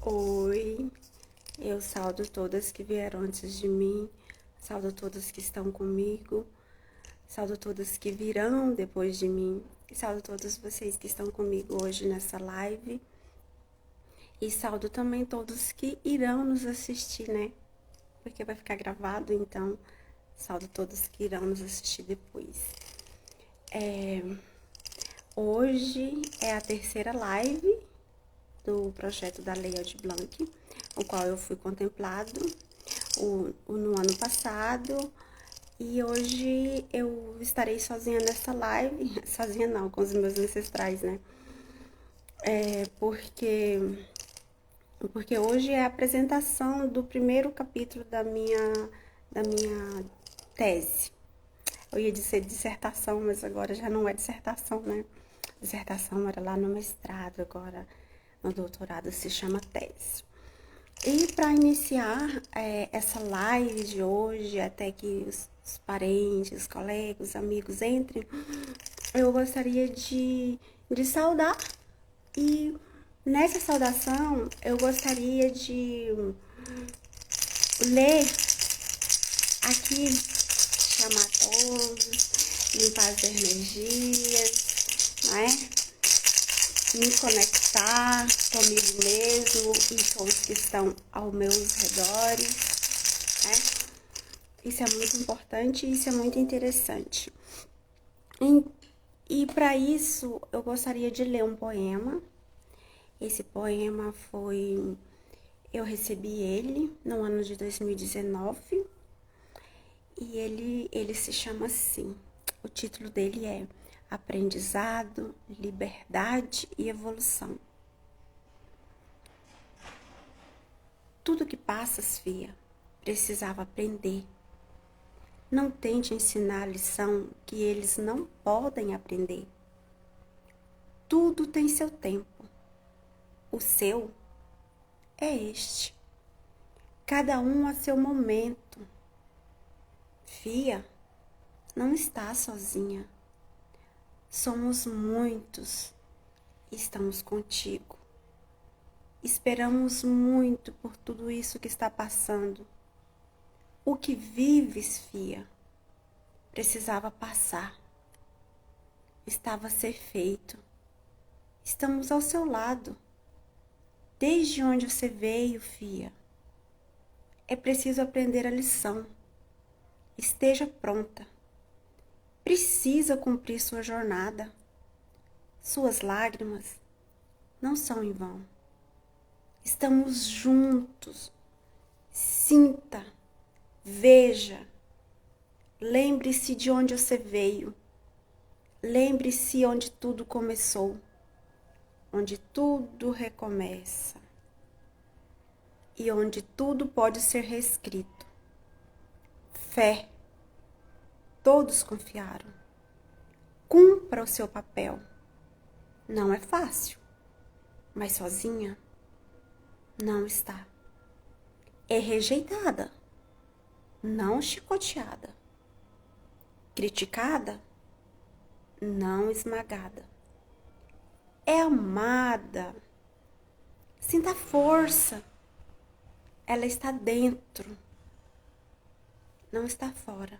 Oi, eu saudo todas que vieram antes de mim, saudo todas que estão comigo, saudo todas que virão depois de mim, e saudo todos vocês que estão comigo hoje nessa live, e saudo também todos que irão nos assistir, né? Porque vai ficar gravado, então saudo todos que irão nos assistir depois. Hoje é a terceira live do projeto da Lei Aldir Blanc, o qual eu fui contemplado no ano passado, e hoje eu estarei sozinha nessa live, sozinha não, com os meus ancestrais, né? Porque hoje é a apresentação do primeiro capítulo da minha tese. Eu ia dizer dissertação, mas agora já não é dissertação, né? Dissertação era lá no mestrado, agora no doutorado se chama tese. E para iniciar essa live de hoje, até que os parentes, colegas, amigos entrem, eu gostaria de saudar. E nessa saudação, eu gostaria de ler aqui, chamar todos, limpar as energias, né? Me conectar comigo mesmo e com os que estão aos meus redores, né? Isso é muito importante e isso é muito interessante. E para isso, eu gostaria de ler um poema. Esse poema eu recebi ele no ano de 2019 e ele se chama assim. O título dele é Aprendizado, Liberdade e Evolução. Tudo que passas, fia, precisava aprender. Não tente ensinar a lição que eles não podem aprender. Tudo tem seu tempo. O seu é este. Cada um a seu momento. Fia, não está sozinha. Somos muitos e estamos contigo. Esperamos muito por tudo isso que está passando. O que vives, fia, precisava passar. Estava a ser feito. Estamos ao seu lado. Desde onde você veio, fia. É preciso aprender a lição. Esteja pronta. Precisa cumprir sua jornada. Suas lágrimas não são em vão. Estamos juntos. Sinta, veja. Lembre-se de onde você veio. Lembre-se onde tudo começou. Onde tudo recomeça. E onde tudo pode ser reescrito. Fé. Todos confiaram. Cumpra o seu papel. Não é fácil, mas sozinha não está. É rejeitada, não chicoteada. Criticada, não esmagada. É amada. Sinta força. Ela está dentro, não está fora.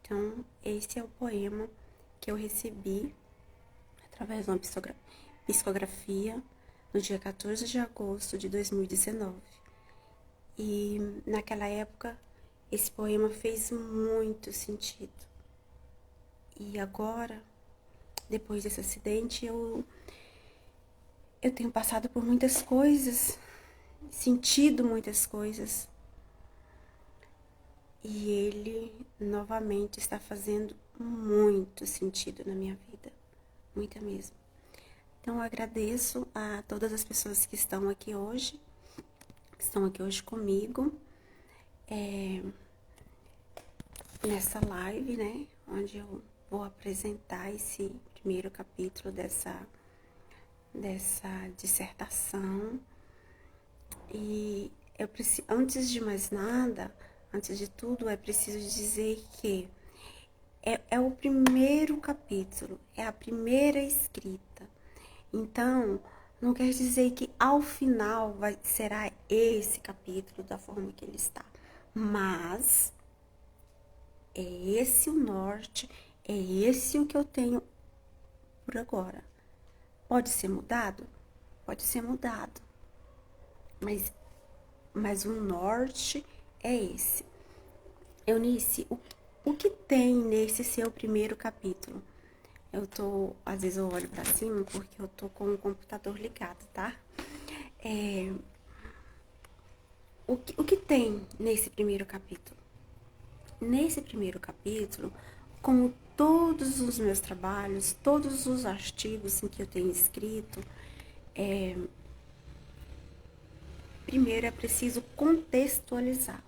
Então, esse é o poema que eu recebi através de uma psicografia no dia 14 de agosto de 2019. E naquela época, esse poema fez muito sentido. E agora, depois desse acidente, eu tenho passado por muitas coisas, sentido muitas coisas. E ele novamente está fazendo muito sentido na minha vida, muita mesmo. Então eu agradeço a todas as pessoas que estão aqui hoje comigo, nessa live, né, onde eu vou apresentar esse primeiro capítulo dessa dissertação. E eu preciso, antes de mais nada, antes de tudo, é preciso dizer que é o primeiro capítulo, é a primeira escrita. Então, Não quer dizer que ao final será esse capítulo da forma que ele está. Mas é esse o norte, é esse o que eu tenho por agora. Pode ser mudado? Pode ser mudado. Mas o norte é esse. Eunice, o que tem nesse seu primeiro capítulo? Às vezes eu olho pra cima porque eu tô com o computador ligado, tá? O que tem nesse primeiro capítulo? Nesse primeiro capítulo, como todos os meus trabalhos, todos os artigos em que eu tenho escrito, primeiro é preciso contextualizar.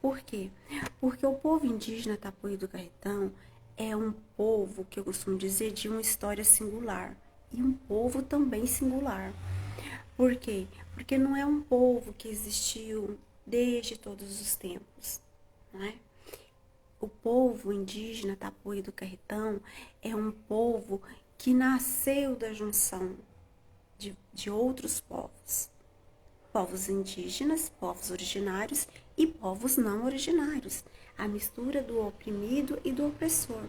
Por quê? Porque o povo indígena Tapuí do Carretão é um povo que eu costumo dizer de uma história singular e um povo também singular. Por quê? Porque não é um povo que existiu desde todos os tempos, não é? O povo indígena Tapuí do Carretão é um povo que nasceu da junção de outros povos. Povos indígenas, povos originários e povos não originários. A mistura do oprimido e do opressor.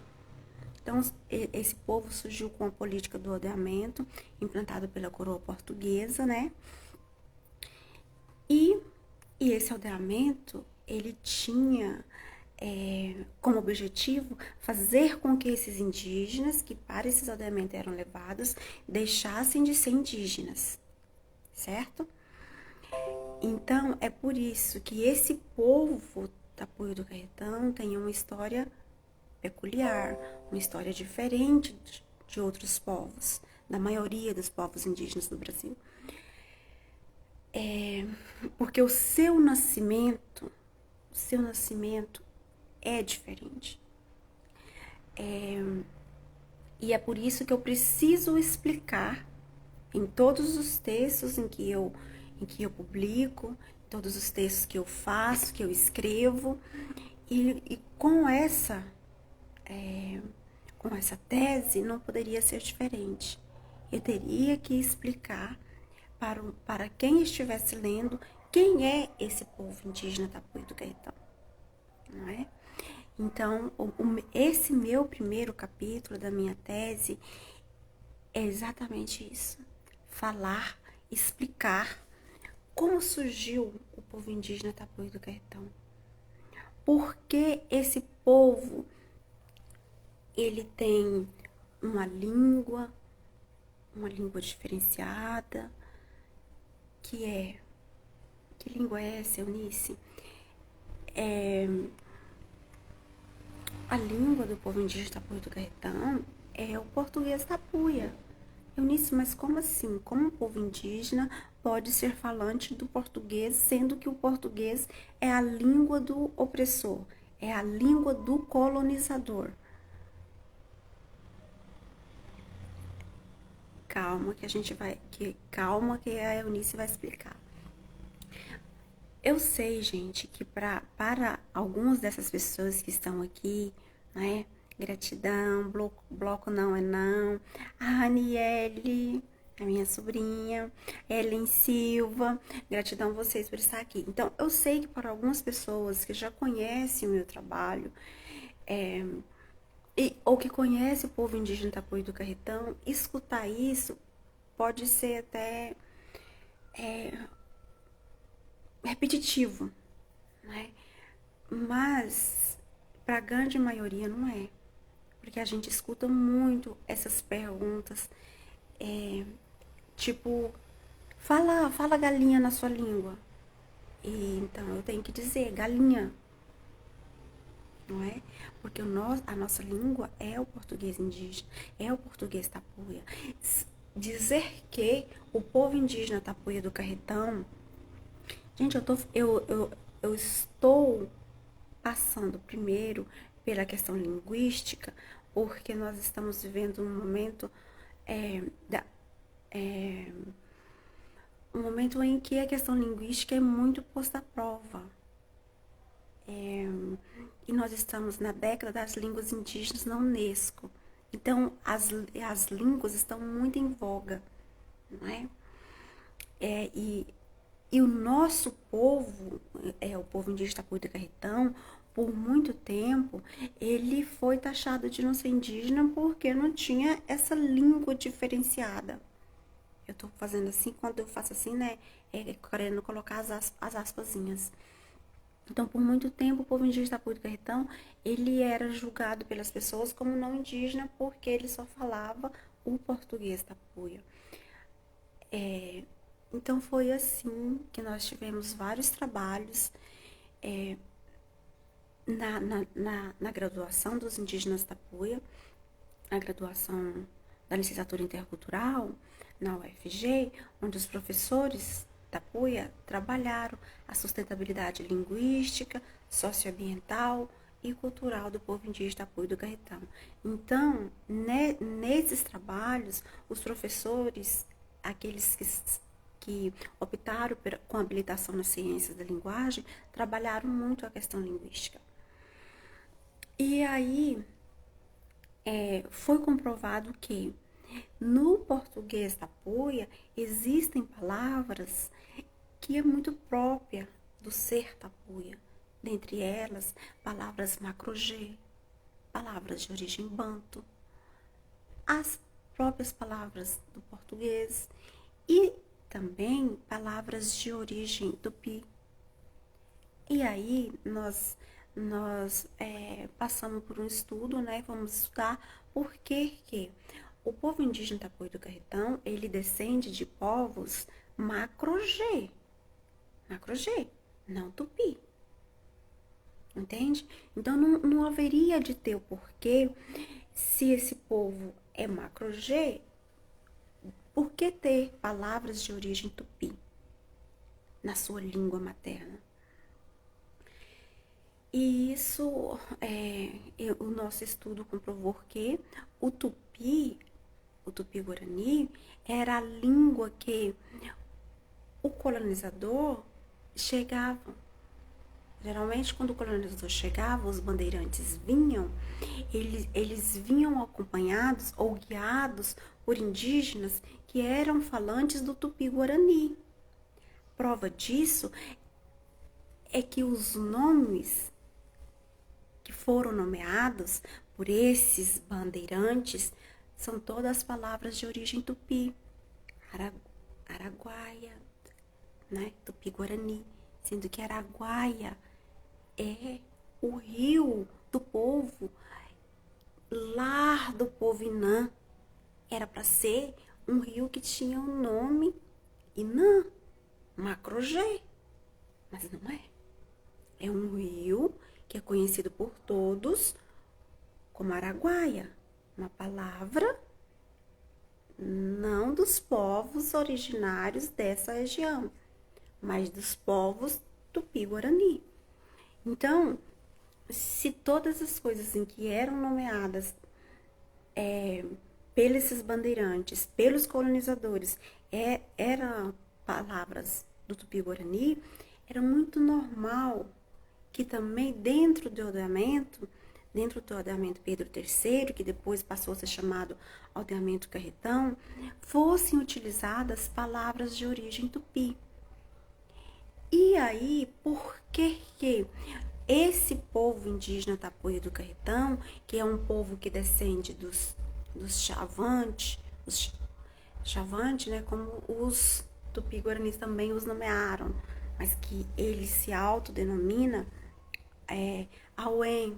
Então, esse povo surgiu com a política do aldeamento, implantada pela coroa portuguesa, né? E esse aldeamento, ele tinha como objetivo fazer com que esses indígenas, que para esses aldeamentos eram levados, deixassem de ser indígenas, certo? Então, é por isso que esse povo Tapuí do Carretão tem uma história peculiar, uma história diferente de outros povos, da maioria dos povos indígenas do Brasil. Porque o seu nascimento é diferente. E é por isso que eu preciso explicar em todos os textos em que eu publico, todos os textos que eu faço, que eu escrevo, e com essa tese não poderia ser diferente. Eu teria que explicar para quem estivesse lendo quem é esse povo indígena Tapuí do Carretão, não é? Então, esse meu primeiro capítulo da minha tese é exatamente isso. Falar, explicar como surgiu o povo indígena Tapuí do Carretão. Por que esse povo, ele tem uma língua diferenciada, que língua é essa, Eunice? A língua do povo indígena Tapuí do Carretão é o português tapuia. Eunice, mas como assim? Como o povo indígena pode ser falante do português, sendo que o português é a língua do opressor, é a língua do colonizador? Calma calma que a Eunice vai explicar. Eu sei, gente, que para algumas dessas pessoas que estão aqui, né? Gratidão, bloco não é não. A Aniele, a minha sobrinha, Ellen Silva, gratidão a vocês por estar aqui. Então, eu sei que para algumas pessoas que já conhecem o meu trabalho, ou que conhecem o povo indígena Tapuí do Carretão, escutar isso pode ser até repetitivo, né? Mas para a grande maioria não é, porque a gente escuta muito essas perguntas, tipo, fala galinha na sua língua. E então eu tenho que dizer galinha, não é? Porque a nossa língua é o português indígena, é o português tapuia. Dizer que o povo indígena Tapuia do Carretão, gente, eu estou passando primeiro pela questão linguística, porque nós estamos vivendo um momento um momento em que a questão linguística é muito posta à prova. E nós estamos na década das línguas indígenas na Unesco. Então, as línguas estão muito em voga, não é? É, e o nosso povo, o povo indígena Tapuia do Carretão, por muito tempo, ele foi taxado de não ser indígena porque não tinha essa língua diferenciada. Eu tô fazendo assim, quando eu faço assim, né, querendo colocar as aspasinhas. Então, por muito tempo, o povo indígena Tapuia do Carretão, ele era julgado pelas pessoas como não indígena porque ele só falava o português Tapuia. Então, foi assim que nós tivemos vários trabalhos na graduação dos indígenas Tapuia, a graduação da licenciatura intercultural na UFG, onde os professores Tapuia trabalharam a sustentabilidade linguística, socioambiental e cultural do povo indígena Tapuia do Carretão. Então, nesses trabalhos, os professores, aqueles que optaram com habilitação nas ciências da linguagem, trabalharam muito a questão linguística. E aí, foi comprovado que no português Tapuia existem palavras que é muito própria do ser Tapuia. Dentre elas, palavras macro-G, palavras de origem banto, as próprias palavras do português e também palavras de origem tupi. E aí nós passamos por um estudo, né? Vamos estudar por que o povo indígena Tapuia do Carretão, ele descende de povos macro-G, não tupi, entende? Então não haveria de ter o porquê, se esse povo é macro-G, por que ter palavras de origem tupi na sua língua materna? E isso, o nosso estudo comprovou que o tupi-guarani, era a língua que o colonizador chegava. Geralmente, quando o colonizador chegava, os bandeirantes vinham, eles vinham acompanhados ou guiados por indígenas que eram falantes do tupi-guarani. Prova disso é que os nomes que foram nomeados por esses bandeirantes são todas palavras de origem tupi, Araguaia, né? Tupi-Guarani, sendo que Araguaia é o rio do povo, lar do povo Inã. Era para ser um rio que tinha o nome Inã, macro-G, mas não é. É um rio que é conhecido por todos como Araguaia, uma palavra não dos povos originários dessa região, mas dos povos tupi-guarani. Então, se todas as coisas em que eram nomeadas pelos esses bandeirantes, pelos colonizadores, eram palavras do tupi-guarani, era muito normal que também dentro do aldeamento Pedro III, que depois passou a ser chamado aldeamento Carretão, fossem utilizadas palavras de origem tupi. E aí, por que esse povo indígena Tapuia do Carretão, que é um povo que descende dos Chavante, né, como os tupi-guaranis também os nomearam, mas que ele se autodenomina Auém,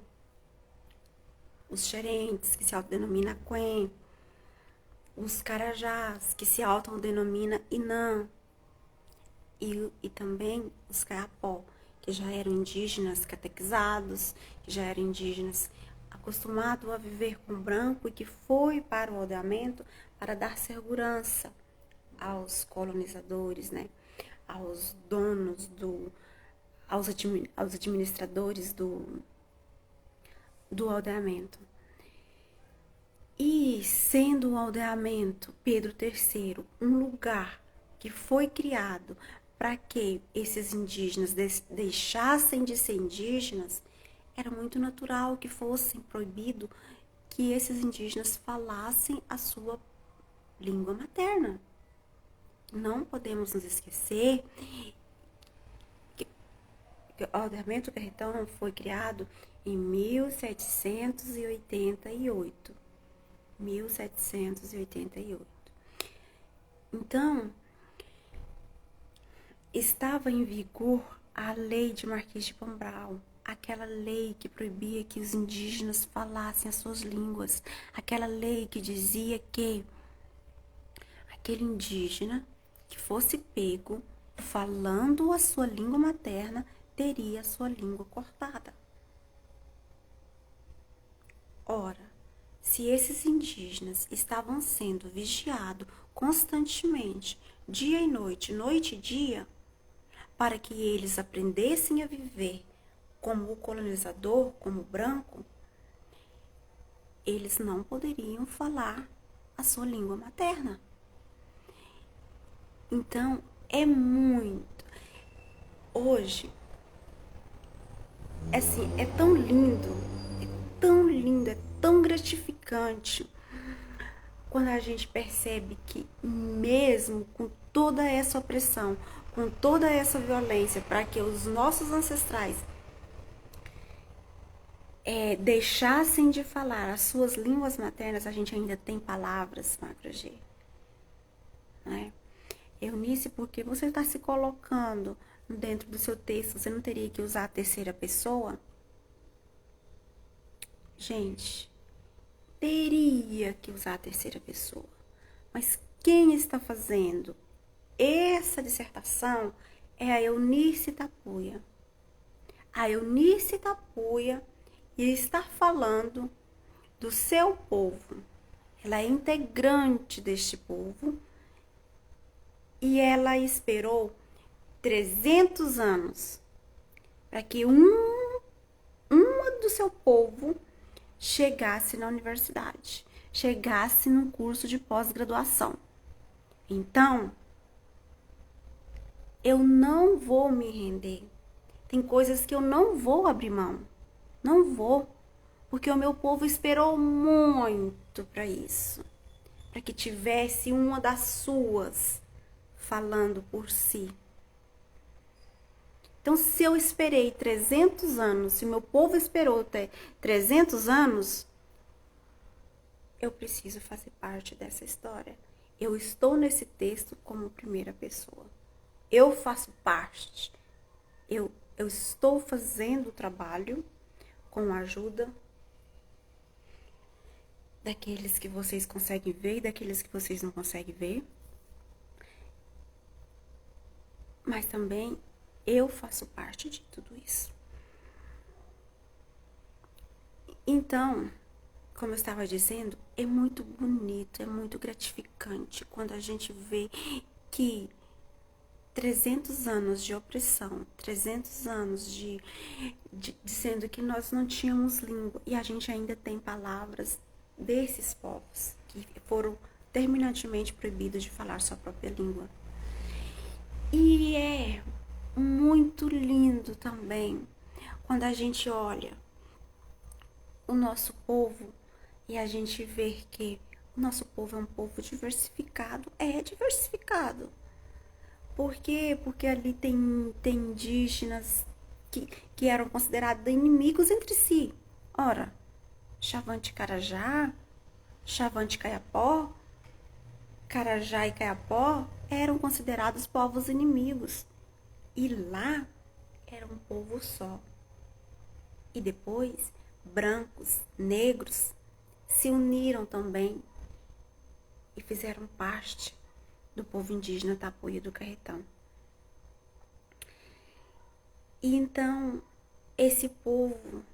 os xerentes, que se autodenomina Quen, os carajás, que se autodenomina Inã, e também os Caiapó, que já eram indígenas catequizados, que já eram indígenas acostumados a viver com branco e que foi para o aldeamento para dar segurança aos colonizadores, né? Aos donos aos administradores do aldeamento. E sendo o aldeamento Pedro III um lugar que foi criado para que esses indígenas deixassem de ser indígenas, era muito natural que fosse proibido que esses indígenas falassem a sua língua materna, Não podemos nos esquecer que o ordenamento do carretão foi criado em 1788. 1788. Então, estava em vigor a lei de Marquês de Pombal, aquela lei que proibia que os indígenas falassem as suas línguas, aquela lei que dizia que aquele indígena que fosse pego falando a sua língua materna teria a sua língua cortada. Ora, se esses indígenas estavam sendo vigiados constantemente, dia e noite e dia, para que eles aprendessem a viver como o colonizador, como o branco, eles não poderiam falar a sua língua materna. Então, é muito. Hoje, assim, é tão lindo, é tão gratificante quando a gente percebe que mesmo com toda essa opressão, com toda essa violência, para que os nossos ancestrais deixassem de falar as suas línguas maternas, a gente ainda tem palavras, Macro G. Né? Eunice, porque você está se colocando dentro do seu texto, você não teria que usar a terceira pessoa? Gente, teria que usar a terceira pessoa. Mas quem está fazendo essa dissertação é a Eunice Tapuia. A Eunice Tapuia está falando do seu povo. Ela é integrante deste povo e ela esperou 300 anos para que uma do seu povo chegasse na universidade, chegasse num curso de pós-graduação. Então, eu não vou me render. Tem coisas que eu não vou abrir mão. Não vou. Porque o meu povo esperou muito para isso. Para que tivesse uma das suas falando por si. Então, se eu esperei 300 anos, se o meu povo esperou até 300 anos, eu preciso fazer parte dessa história. Eu estou nesse texto como primeira pessoa. Eu faço parte. Eu estou fazendo o trabalho com a ajuda daqueles que vocês conseguem ver e daqueles que vocês não conseguem ver. Mas também eu faço parte de tudo isso. Então, como eu estava dizendo, é muito bonito, é muito gratificante quando a gente vê que 300 anos de opressão, 300 anos de dizendo que nós não tínhamos língua e a gente ainda tem palavras desses povos que foram terminantemente proibidos de falar sua própria língua. E é muito lindo também quando a gente olha o nosso povo e a gente vê que o nosso povo é um povo diversificado. É diversificado. Por quê? Porque ali tem indígenas que eram considerados inimigos entre si. Ora, Chavante Carajá, Chavante Caiapó, Carajá e Caiapó eram considerados povos inimigos. E lá era um povo só. E depois, brancos, negros, se uniram também e fizeram parte do povo indígena Tapuia do Carretão. E então, esse povo,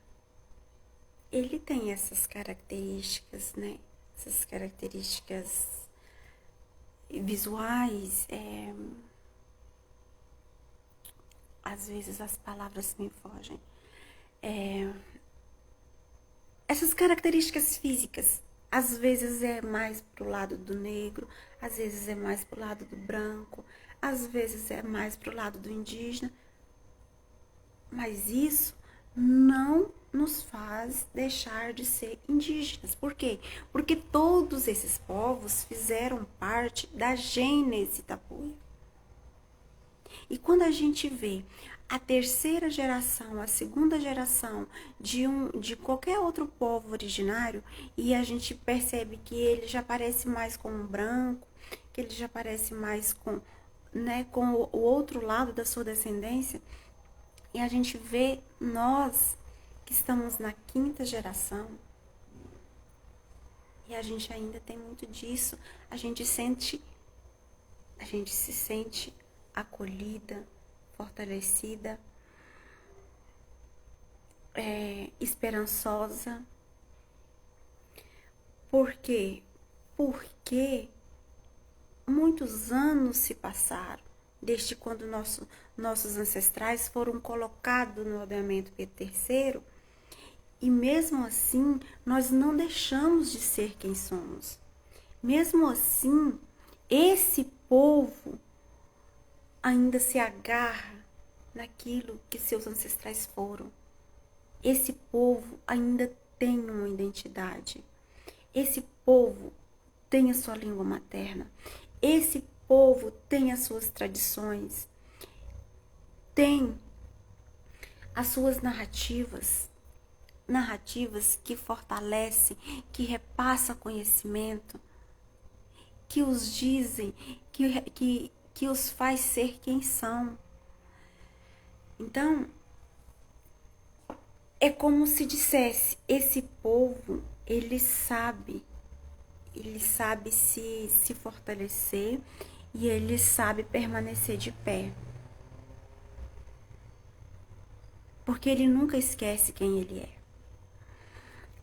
ele tem essas características, né? Essas características visuais, às vezes as palavras me fogem. Essas características físicas, às vezes é mais pro lado do negro, às vezes é mais pro lado do branco, às vezes é mais pro lado do indígena. Mas isso não nos faz deixar de ser indígenas. Por quê? Porque todos esses povos fizeram parte da gênese Tapuia. E quando a gente vê a terceira geração, a segunda geração de qualquer outro povo originário, e a gente percebe que ele já parece mais com um branco, que ele já parece mais com, né, com o outro lado da sua descendência, e a gente vê nós que estamos na quinta geração, e a gente ainda tem muito disso, a gente se sente acolhida, fortalecida, esperançosa. Por quê? Porque muitos anos se passaram desde quando nossos ancestrais foram colocados no ordenamento Pedro III, e mesmo assim nós não deixamos de ser quem somos. Mesmo assim, esse povo ainda se agarra naquilo que seus ancestrais foram. Esse povo ainda tem uma identidade. Esse povo tem a sua língua materna. Esse povo tem as suas tradições. Tem as suas narrativas. Narrativas que fortalecem, que repassam conhecimento, que os dizem, que os faz ser quem são. Então, é como se dissesse, esse povo, ele sabe se fortalecer e ele sabe permanecer de pé. Porque ele nunca esquece quem ele é.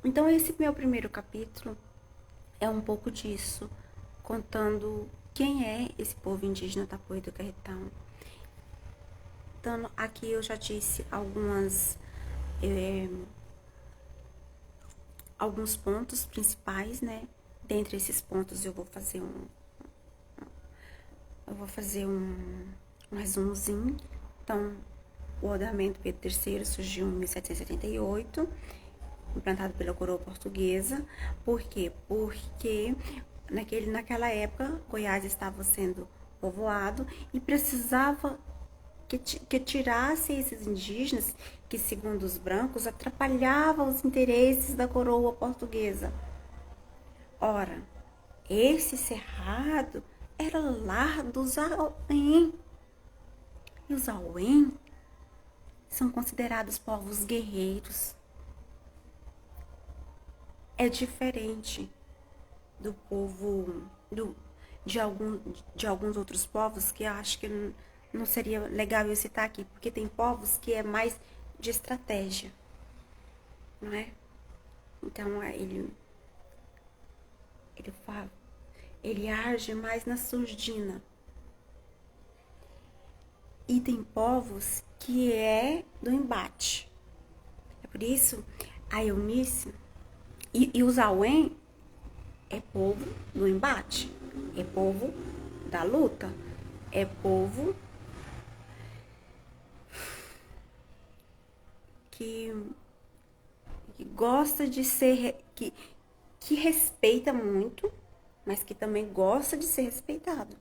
Então, esse meu primeiro capítulo é um pouco disso, contando quem é esse povo indígena Tapuia do Carretão. Então, aqui eu já disse alguns pontos principais, né? Dentre esses pontos eu vou fazer um resumozinho. Então, o ordenamento Pedro III surgiu em 1778, implantado pela coroa portuguesa. Por quê? Porque naquela época Goiás estava sendo povoado e precisava que tirasse esses indígenas que, segundo os brancos, atrapalhavam os interesses da coroa portuguesa. Ora, esse cerrado era lar dos Auém. E os Auém são considerados povos guerreiros. É diferente do povo, de alguns outros povos que eu acho que não seria legal eu citar aqui, porque tem povos que é mais de estratégia, não é? Então, ele age mais na surdina. E tem povos que é do embate. É por isso, a Eunice e os Auém é povo do embate, é povo da luta, é povo que gosta de ser, que respeita muito, mas que também gosta de ser respeitado.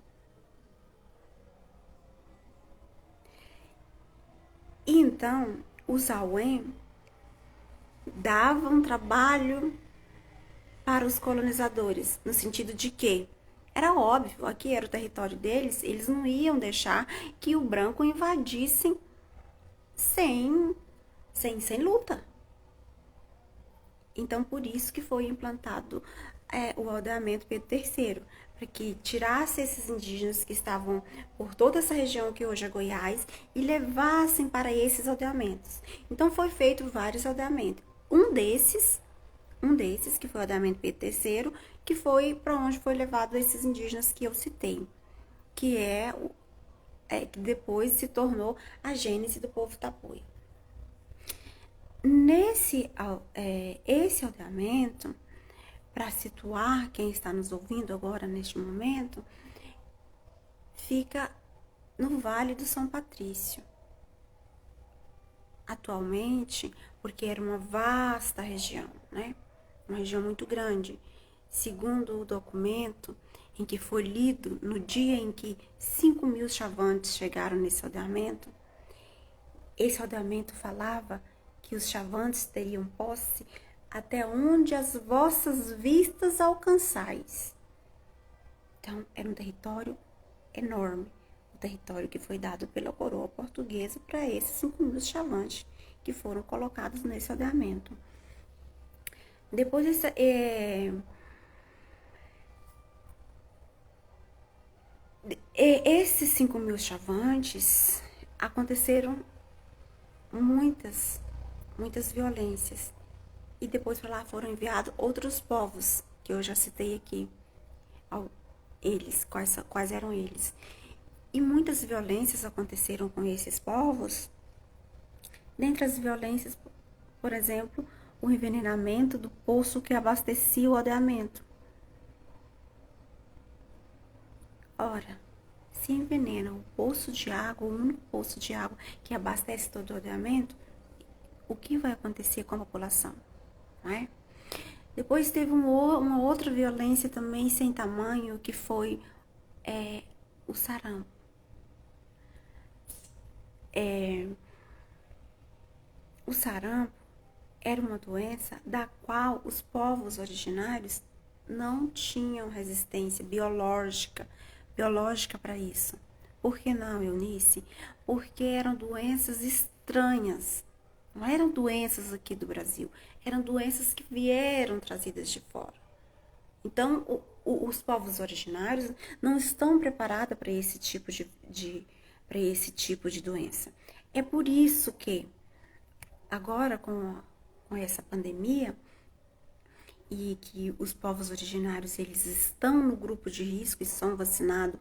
E então, os Auém davam trabalho para os colonizadores, no sentido de que era óbvio, aqui era o território deles, eles não iam deixar que o branco invadissem sem luta. Então, por isso que foi implantado o aldeamento Pedro III, para que tirasse esses indígenas que estavam por toda essa região que hoje é Goiás e levassem para esses aldeamentos. Então, foi feito vários aldeamentos. Um desses, que foi o aldeamento Pedro III, que foi para onde foi levado esses indígenas que eu citei, que que depois se tornou a gênese do povo Tapuia. Esse aldeamento, para situar quem está nos ouvindo agora neste momento, fica no Vale do São Patrício. atualmente, porque era uma vasta região, né? Uma região muito grande. Segundo o documento em que foi lido no dia em que 5.000 chavantes chegaram nesse aldeamento, esse aldeamento falava que os chavantes teriam posse até onde as vossas vistas alcançais. Então, era um território enorme, o território que foi dado pela coroa portuguesa para esses 5.000 chavantes que foram colocados nesse aldeamento. Depois, esses 5.000 chavantes, aconteceram muitas violências. E depois para lá foram enviados outros povos, que eu já citei aqui. Eles, quais eram eles. E muitas violências aconteceram com esses povos. Dentre as violências, por exemplo, o envenenamento do poço que abastecia o aldeamento. Ora, se envenena o poço de água, o único poço de água que abastece todo o aldeamento, o que vai acontecer com a população? Não é? Depois teve uma outra violência também sem tamanho, que foi o sarampo. O sarampo era uma doença da qual os povos originários não tinham resistência biológica para isso. Por que não, Eunice? Porque eram doenças estranhas. Não eram doenças aqui do Brasil, eram doenças que vieram trazidas de fora. Então, os povos originários não estão preparados para esse para esse tipo de doença. É por isso que agora com essa pandemia e que os povos originários eles estão no grupo de risco e são vacinados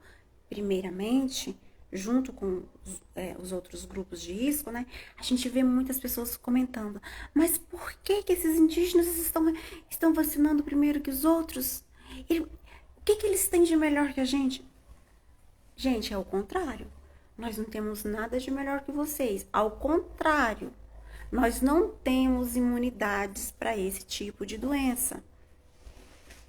primeiramente, junto com os outros grupos de risco, né? A gente vê muitas pessoas comentando, mas por que esses indígenas estão vacinando primeiro que os outros? O que eles têm de melhor que a gente? Gente, é o contrário. Nós não temos nada de melhor que vocês. Ao contrário, nós não temos imunidades para esse tipo de doença.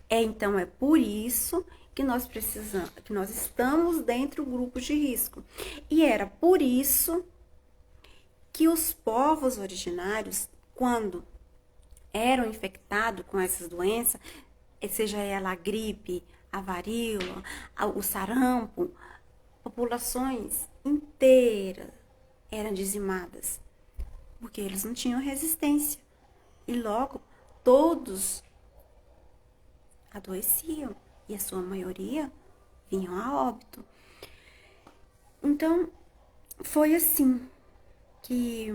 Então, é por isso que nós precisamos, que nós estamos dentro do grupo de risco. E era por isso que os povos originários, quando eram infectados com essas doenças, seja ela a gripe, a varíola, o sarampo, populações inteiras eram dizimadas, porque eles não tinham resistência. E logo todos adoeciam e a sua maioria vinham a óbito. Então, foi assim que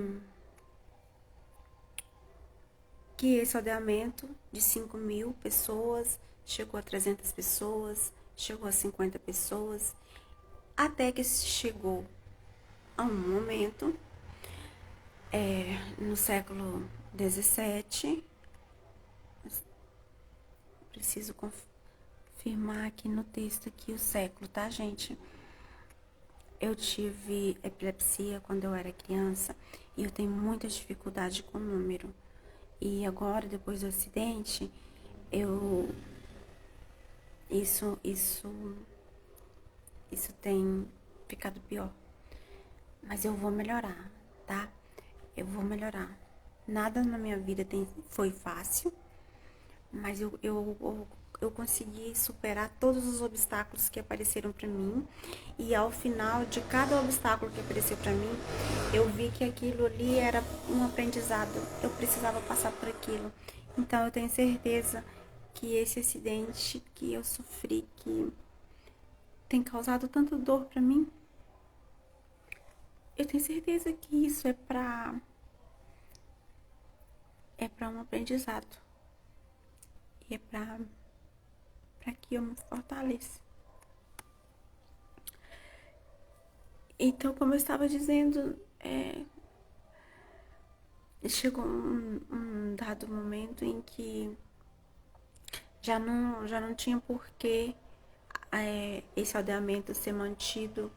esse aldeamento de 5.000 pessoas chegou a 300 pessoas, chegou a 50 pessoas, até que chegou a um momento, no século XVII, preciso confirmar aqui no texto aqui o século, tá, gente? Eu tive epilepsia quando eu era criança e eu tenho muita dificuldade com número. E agora, depois do acidente, isso tem ficado pior. Mas eu vou melhorar, tá? Eu vou melhorar. Nada na minha vida foi fácil, mas eu consegui superar todos os obstáculos que apareceram para mim. E ao final de cada obstáculo que apareceu para mim, eu vi que aquilo ali era um aprendizado. Eu precisava passar por aquilo. Então eu tenho certeza que esse acidente que eu sofri, que tem causado tanta dor para mim, eu tenho certeza que isso é para um aprendizado. E é para que eu me fortaleça. Então, como eu estava dizendo, chegou um dado momento em que já não tinha porquê esse aldeamento ser mantido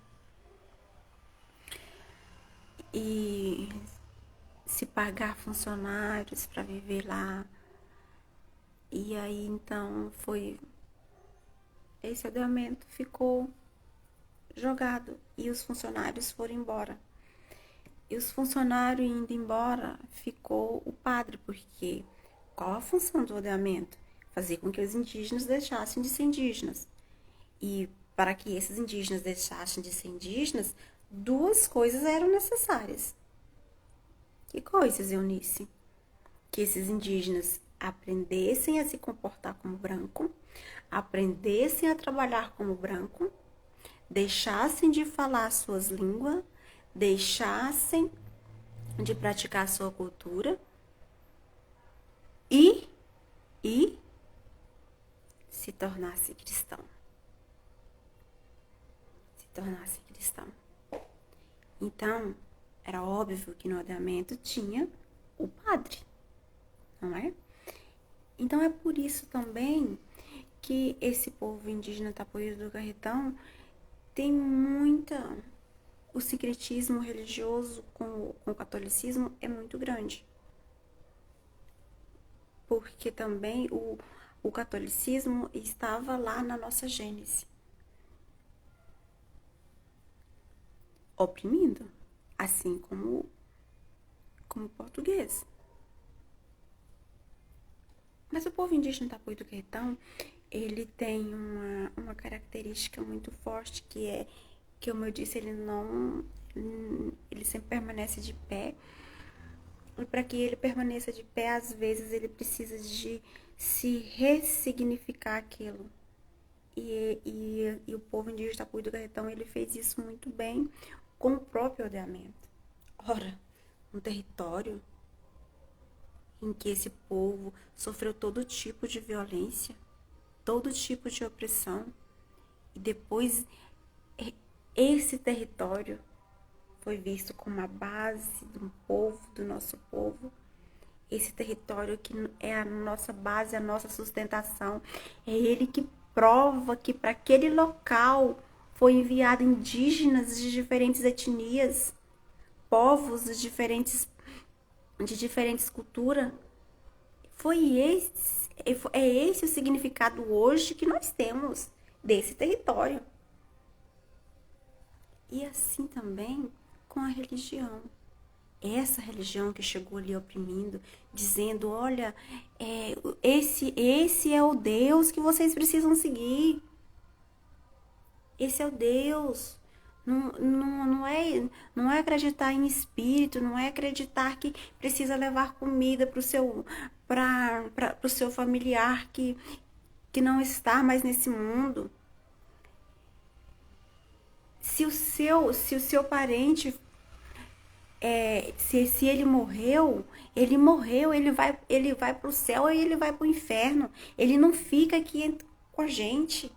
e se pagar funcionários para viver lá. E aí então esse ordenamento ficou jogado e os funcionários foram embora. E os funcionários indo embora, ficou o padre, porque qual a função do ordenamento? Fazer com que os indígenas deixassem de ser indígenas. E para que esses indígenas deixassem de ser indígenas, duas coisas eram necessárias. Que coisas, Eunice? Que esses indígenas aprendessem a se comportar como branco, aprendessem a trabalhar como branco, deixassem de falar suas línguas, deixassem de praticar sua cultura e se tornasse cristão. Se tornasse cristão. Então, era óbvio que no ordenamento tinha o padre, não é? Então, é por isso também que esse povo indígena Tapuíra do Carretão tem muita... O sincretismo religioso com o catolicismo é muito grande. Porque também o catolicismo estava lá na nossa gênese. Oprimindo, assim como o português. Mas o povo indígena Tapuíra do Carretão, ele tem uma característica muito forte, que é, que como eu disse, ele sempre permanece de pé. E para que ele permaneça de pé, às vezes ele precisa de se ressignificar aquilo. E o povo indígena Tapuíra do Carretão, ele fez isso muito bem com o próprio ordenamento. Ora, um território em que esse povo sofreu todo tipo de violência, todo tipo de opressão, e depois esse território foi visto como a base do povo, do nosso povo. Esse território que é a nossa base, a nossa sustentação. É ele que prova que para aquele local foi enviado indígenas de diferentes etnias, povos de diferentes culturas. É esse o significado hoje que nós temos desse território. E assim também com a religião. Essa religião que chegou ali oprimindo, dizendo, olha, esse é o Deus que vocês precisam seguir. Esse é o Deus. Não é acreditar em espírito, não é acreditar que precisa levar comida para o seu familiar que não está mais nesse mundo. Se o seu parente, se ele morreu, ele vai para o céu ou ele vai para o inferno. Ele não fica aqui com a gente.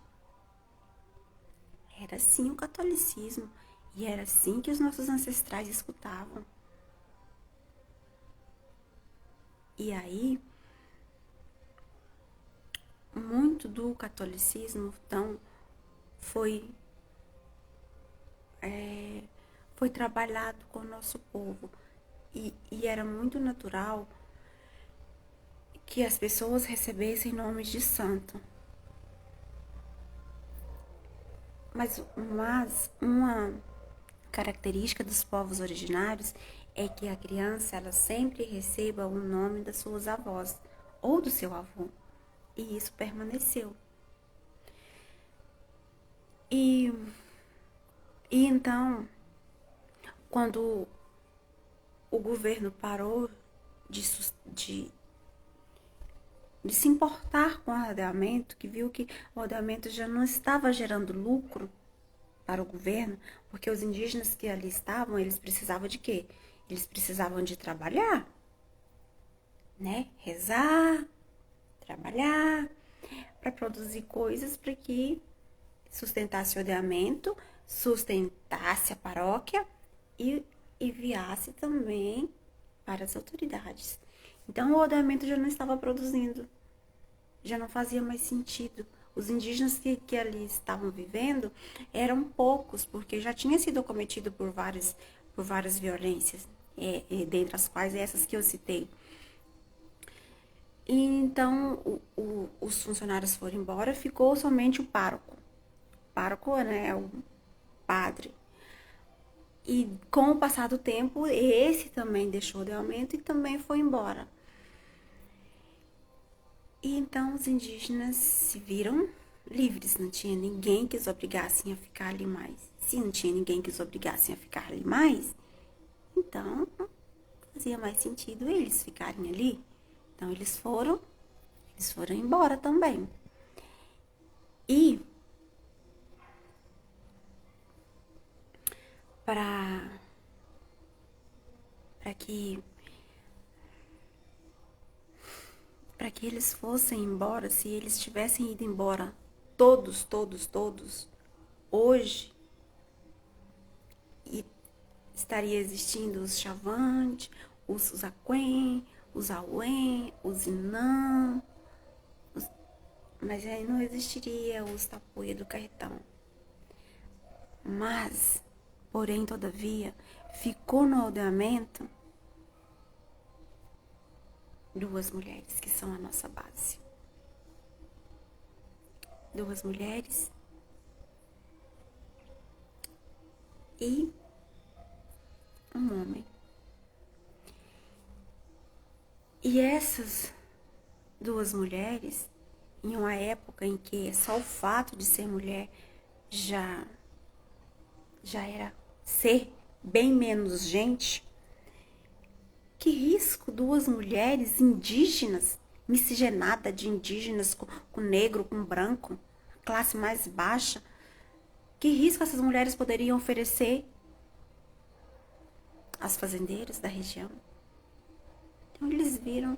Era assim o catolicismo. E era assim que os nossos ancestrais escutavam. E aí, muito do catolicismo, então, foi trabalhado com o nosso povo. E era muito natural que as pessoas recebessem nomes de santo. Mas uma característica dos povos originários é que a criança, ela sempre receba o nome das suas avós ou do seu avô. E isso permaneceu. E então, quando o governo parou de se importar com o ordenamento, que viu que o ordenamento já não estava gerando lucro para o governo, porque os indígenas que ali estavam, eles precisavam de quê? Eles precisavam de trabalhar, né? Rezar, trabalhar, para produzir coisas para que sustentasse o ordenamento, sustentasse a paróquia e enviasse também para as autoridades. Então o ordenamento já não estava produzindo, já não fazia mais sentido. Os indígenas que ali estavam vivendo eram poucos, porque já tinha sido acometido por várias violências. dentre as quais essas que eu citei. E então os funcionários foram embora, ficou somente o pároco. O pároco, né, é o padre. E com o passar do tempo, esse também deixou de aumento e também foi embora. E então os indígenas se viram livres, não tinha ninguém que os obrigasse a ficar ali mais. Se não tinha ninguém que os obrigasse a ficar ali mais, então fazia mais sentido eles ficarem ali. Então eles foram embora também. E para para que para que eles fossem embora, se eles tivessem ido embora todos, hoje e estaria existindo os Chavante, os Aquém, os Auém, os Inã, mas aí não existiria os Tapuia do Carretão. Mas, porém, todavia, ficou no aldeamento duas mulheres que são a nossa base. Duas mulheres e um homem. E essas duas mulheres, em uma época em que só o fato de ser mulher já era ser bem menos gente, que risco duas mulheres indígenas, miscigenada de indígenas com negro, com branco, classe mais baixa, que risco essas mulheres poderiam oferecer aos fazendeiros da região? Então eles viram,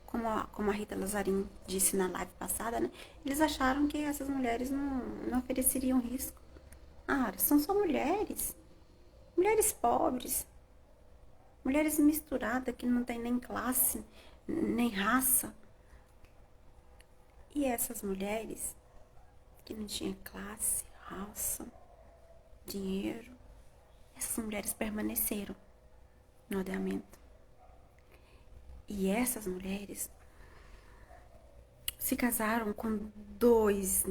como a Rita Lazarim disse na live passada, né? Eles acharam que essas mulheres não ofereceriam risco. Ah, são só mulheres. Mulheres pobres. Mulheres misturadas que não tem nem classe, nem raça. E essas mulheres que não tinham classe, raça, dinheiro, essas mulheres permaneceram no aldeamento. E essas mulheres se casaram com dois,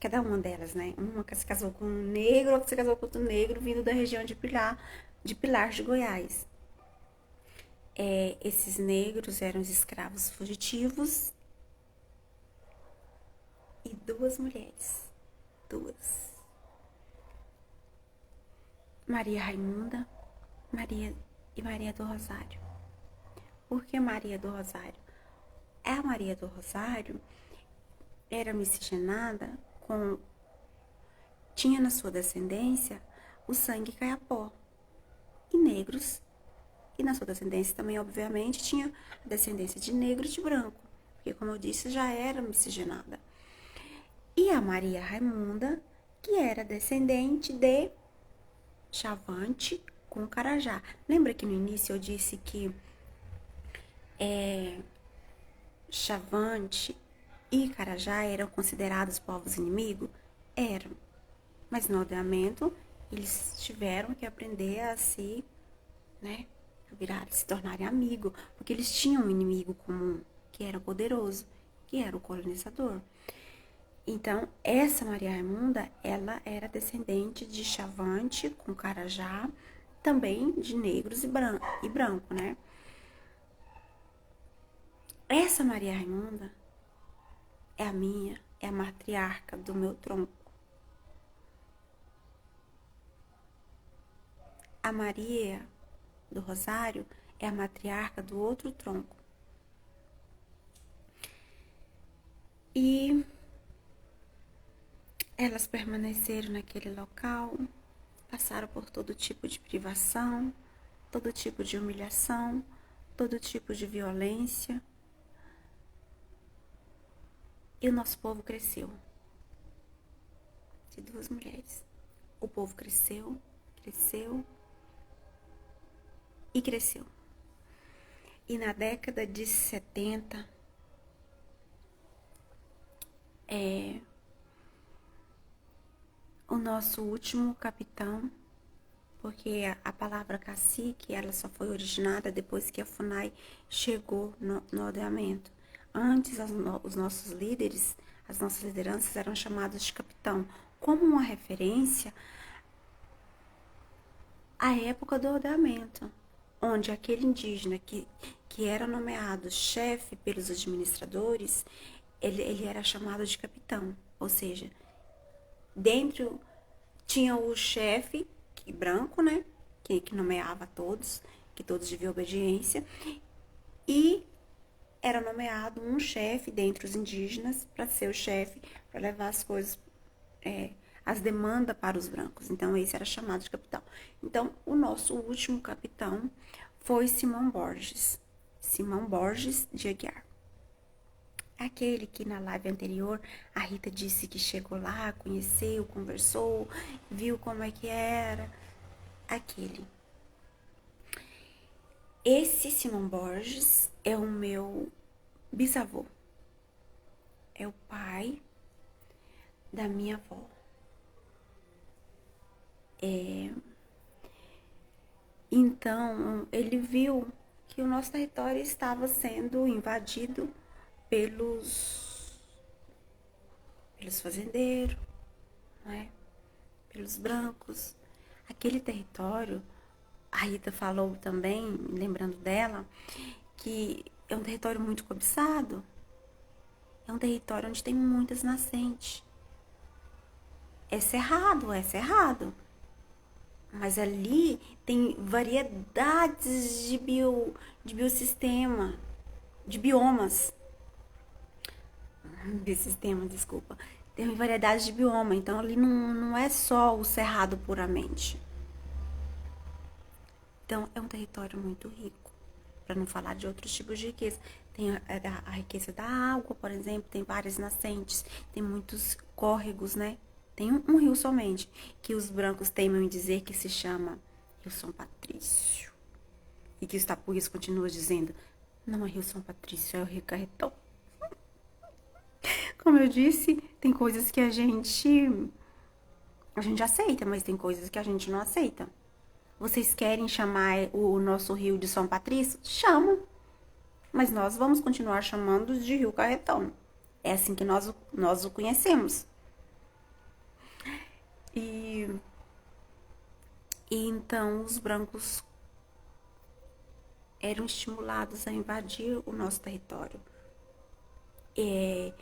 cada uma delas, né? Uma que se casou com um negro, outra se casou com outro negro vindo da região de Pilar de Goiás. Esses negros eram os escravos fugitivos e duas mulheres. Duas. Maria Raimunda e Maria do Rosário. Por que Maria do Rosário? A Maria do Rosário era miscigenada com... tinha na sua descendência o sangue caiapó e negros. E na sua descendência também, obviamente, tinha descendência de negro e de branco. Porque, como eu disse, já era miscigenada. E a Maria Raimunda, que era descendente de Chavante com Carajá. Lembra que no início eu disse que Chavante e Carajá eram considerados povos inimigos? Eram. Mas no aldeamento, eles tiveram que aprender a se, né, se tornarem amigos, porque eles tinham um inimigo comum, que era poderoso, que era o colonizador. Então, essa Maria Raimunda, ela era descendente de Chavante com Carajá, também de negros e branco, né? Essa Maria Raimunda é a matriarca do meu tronco. A Maria do Rosário é a matriarca do outro tronco. E elas permaneceram naquele local, passaram por todo tipo de privação, todo tipo de humilhação, todo tipo de violência. E o nosso povo cresceu. De duas mulheres. O povo cresceu, cresceu e cresceu. E na década de 70, o nosso último capitão porque a palavra cacique, ela só foi originada depois que a FUNAI chegou no aldeamento. Antes, os nossos líderes, as nossas lideranças eram chamadas de capitão, como uma referência à época do aldeamento, onde aquele indígena que era nomeado chefe pelos administradores, ele era chamado de capitão, ou seja, dentro tinha o chefe branco, né, que nomeava todos, que todos deviam obediência, e era nomeado um chefe dentre os indígenas para ser o chefe, para levar as coisas, as demandas para os brancos. Então, esse era chamado de capitão. Então, o nosso último capitão foi Simão Borges. Simão Borges de Aguiar. Aquele que na live anterior a Rita disse que chegou lá, conheceu, conversou, viu como é que era. Aquele. Esse Simão Borges é o meu bisavô. É o pai da minha avó. Então, ele viu que o nosso território estava sendo invadido pelos fazendeiros, né? Pelos brancos. Aquele território, a Rita falou também, lembrando dela, que é um território muito cobiçado. É um território onde tem muitas nascentes. É cerrado, mas ali tem variedades de biossistema, de biomas. Biossistema, desculpa. Tem variedade de bioma, então ali não é só o cerrado puramente. Então é um território muito rico, para não falar de outros tipos de riqueza. Tem a riqueza da água, por exemplo, tem várias nascentes, tem muitos córregos, né? Tem um rio somente, que os brancos temem em dizer que se chama Rio São Patrício. E que os tapuias continuam dizendo, não é Rio São Patrício, é o Rio Carretão. Como eu disse, tem coisas que a gente aceita, mas tem coisas que a gente não aceita. Vocês querem chamar o nosso rio de São Patrício? Chamam. Mas nós vamos continuar chamando de Rio Carretão. É assim que nós o conhecemos. E então os brancos eram estimulados a invadir o nosso território. E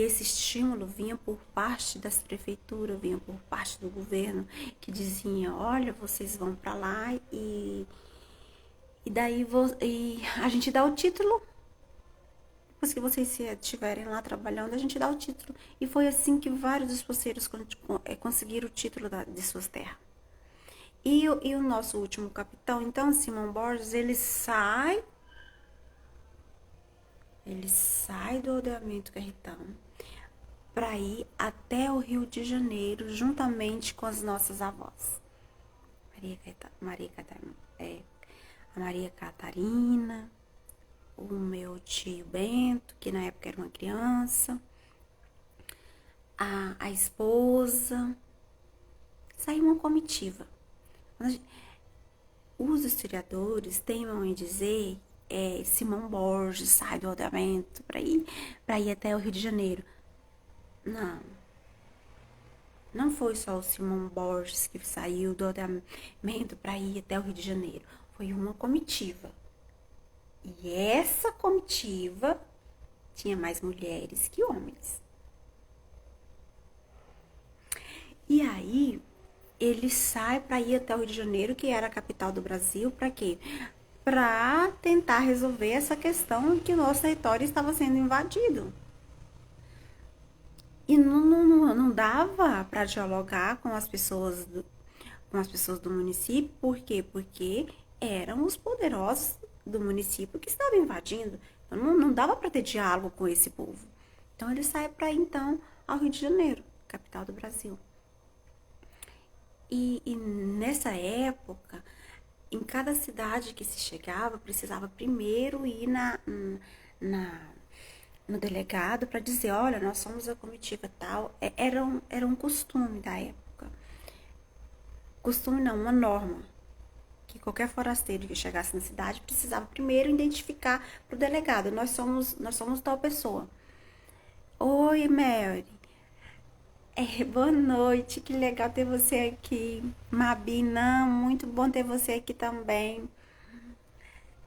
esse estímulo vinha por parte das prefeituras, vinha por parte do governo, que dizia, olha, vocês vão para lá e daí a gente dá o título. Depois que vocês estiverem lá trabalhando, a gente dá o título. E foi assim que vários dos poceiros conseguiram o título de suas terras. E o nosso último capitão, então, Simão Borges, ele sai do aldeamento Carretão para ir até o Rio de Janeiro, juntamente com as nossas avós. A Maria Catarina, o meu tio Bento, que na época era uma criança, a esposa. Saiu uma comitiva. Os historiadores teimam em dizer Simão Borges sai do aldeamento para ir até o Rio de Janeiro. Não foi só o Simão Borges que saiu do aldeamento para ir até o Rio de Janeiro. Foi uma comitiva. E essa comitiva tinha mais mulheres que homens. E aí, ele sai para ir até o Rio de Janeiro, que era a capital do Brasil, para quê? Para tentar resolver essa questão que o nosso território estava sendo invadido. E não dava para dialogar com as pessoas do município. Por quê? Porque eram os poderosos do município que estavam invadindo. Então, não dava para ter diálogo com esse povo. Então, ele sai para ir, então, ao Rio de Janeiro, capital do Brasil. E nessa época, em cada cidade que se chegava, precisava primeiro ir no delegado para dizer, olha, nós somos a comitiva tal. Era um costume da época. Costume não, uma norma. Que qualquer forasteiro que chegasse na cidade precisava primeiro identificar para o delegado. Nós somos tal pessoa. Oi, Mary. Boa noite, que legal ter você aqui. Mabina, muito bom ter você aqui também.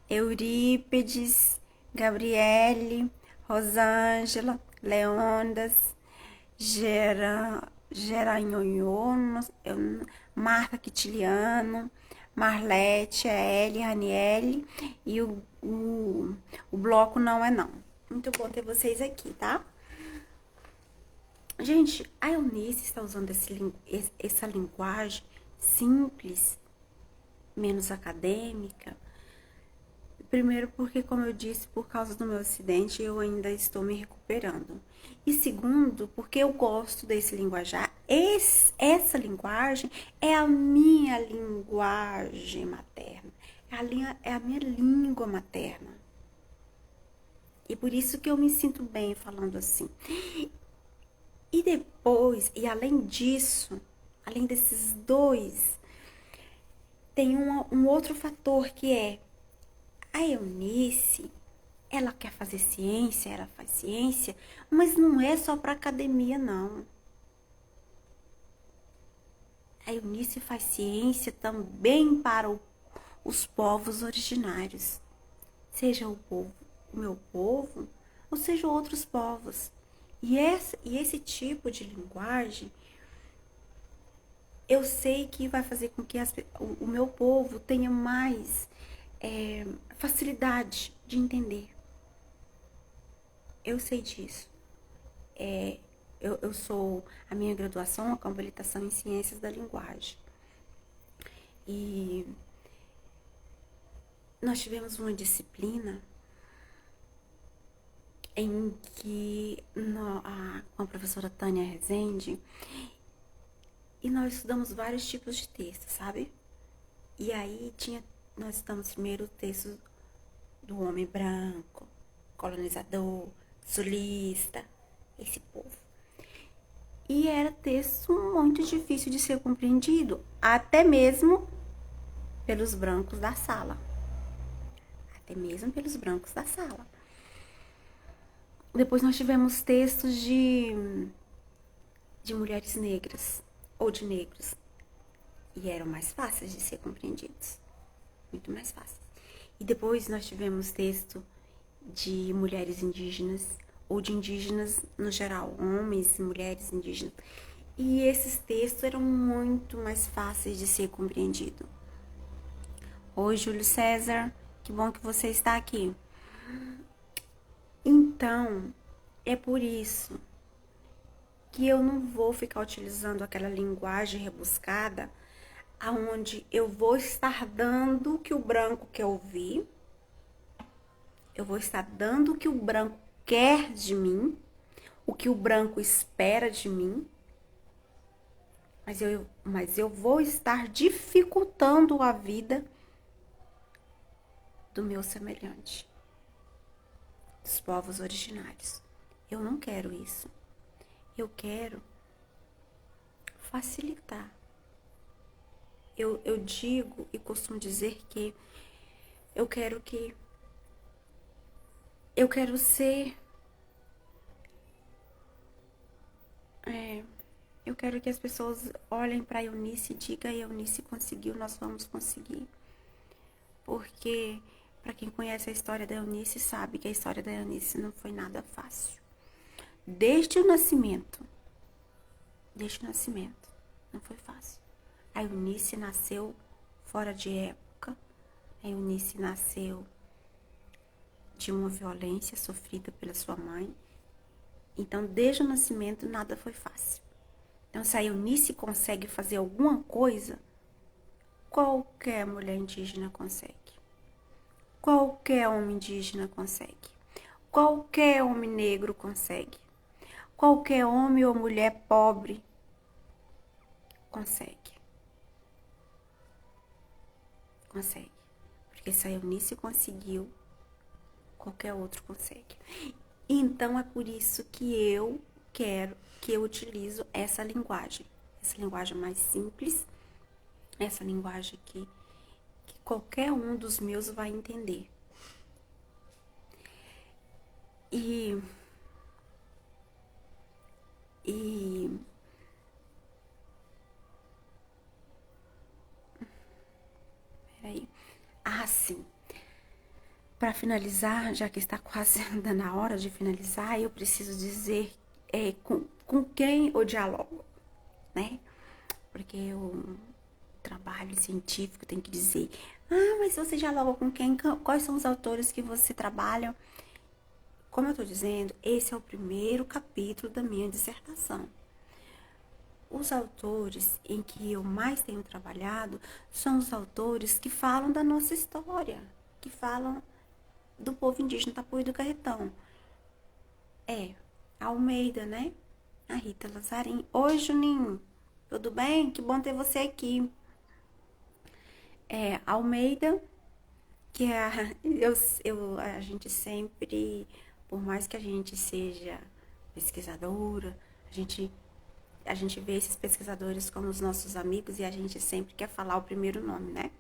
Eurípedes, Gabriele, Rosângela, Leondas, Geranhonho, Marta Quitiliano, Marlete, Eli, Raniele e o bloco não é não. Muito bom ter vocês aqui, tá? Gente, a Eunice está usando essa linguagem simples, menos acadêmica. Primeiro porque, como eu disse, por causa do meu acidente, eu ainda estou me recuperando. E segundo, porque eu gosto desse linguajar. Essa linguagem é a minha linguagem materna. É a minha língua materna. E por isso que eu me sinto bem falando assim. E depois, e além disso, além desses dois, tem um outro fator que é a Eunice, ela quer fazer ciência, ela faz ciência, mas não é só para academia, não. A Eunice faz ciência também para os povos originários. Seja o meu povo, ou seja outros povos. E esse tipo de linguagem, eu sei que vai fazer com que o meu povo tenha mais facilidade de entender. Eu sei disso. Eu sou, a minha graduação é com habilitação em Ciências da Linguagem. E nós tivemos uma disciplina em que com a professora Tânia Rezende, e nós estudamos vários tipos de textos, sabe? E aí nós estudamos primeiro o texto do homem branco, colonizador, sulista, esse povo. E era texto muito difícil de ser compreendido, até mesmo pelos brancos da sala. Até mesmo pelos brancos da sala. Depois nós tivemos textos de mulheres negras ou de negros. E eram mais fáceis de ser compreendidos. Muito mais fáceis. E depois nós tivemos texto de mulheres indígenas ou de indígenas no geral, homens e mulheres indígenas. E esses textos eram muito mais fáceis de ser compreendido. Oi, Júlio César, que bom que você está aqui. Então, é por isso que eu não vou ficar utilizando aquela linguagem rebuscada aonde eu vou estar dando o que o branco quer ouvir, eu vou estar dando o que o branco quer de mim, o que o branco espera de mim, mas eu vou estar dificultando a vida do meu semelhante, dos povos originários. Eu não quero isso. Eu quero facilitar. Eu digo e costumo dizer que eu quero ser. Eu quero que as pessoas olhem para a Eunice e digam: a Eunice conseguiu, nós vamos conseguir. Porque, para quem conhece a história da Eunice, sabe que a história da Eunice não foi nada fácil. Desde o nascimento, não foi fácil. A Eunice nasceu fora de época. A Eunice nasceu de uma violência sofrida pela sua mãe. Então, desde o nascimento, nada foi fácil. Então, se a Eunice consegue fazer alguma coisa, qualquer mulher indígena consegue. Qualquer homem indígena consegue. Qualquer homem negro consegue. Qualquer homem ou mulher pobre consegue. Consegue. Porque se a Eunice conseguiu, qualquer outro consegue. Então é por isso que eu utilizo essa linguagem mais simples, essa linguagem aqui, que qualquer um dos meus vai entender. E peraí. Ah, sim. Para finalizar, já que está quase dando a hora de finalizar, eu preciso dizer com quem eu dialogo, né? Porque o trabalho científico tem que dizer, mas você dialoga com quem? Quais são os autores que você trabalha? Como eu estou dizendo, esse é o primeiro capítulo da minha dissertação. Os autores em que eu mais tenho trabalhado são os autores que falam da nossa história, que falam do povo indígena Tapuí do Carretão. Almeida, né? A Rita Lazarim. Oi, Juninho. Tudo bem? Que bom ter você aqui. Almeida, que é a gente sempre, por mais que a gente seja pesquisadora, a gente vê esses pesquisadores como os nossos amigos e a gente sempre quer falar o primeiro nome, né?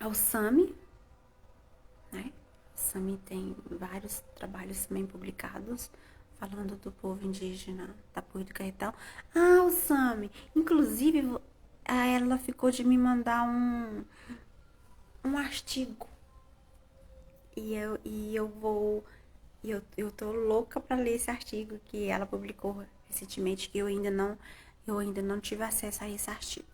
O Sami, né? O Sami tem vários trabalhos também publicados falando do povo indígena Tapuí do Carretão. O Sami, inclusive, ela ficou de me mandar um artigo. Eu tô louca para ler esse artigo que ela publicou recentemente, que eu ainda não tive acesso a esse artigo.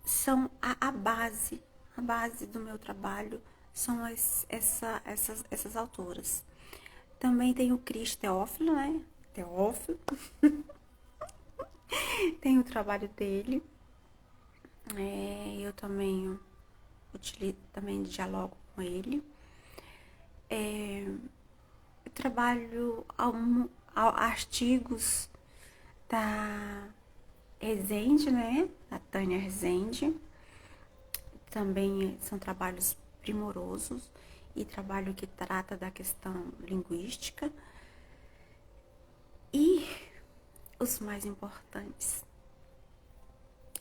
São a base do meu trabalho são essas autoras. Também tem o Cris Teófilo, né? Teófilo. Tem o trabalho dele. Eu também dialogo com ele. Eu trabalho artigos da Rezende, né? Da Tânia Rezende. Também são trabalhos primorosos e trabalho que trata da questão linguística. E os mais importantes,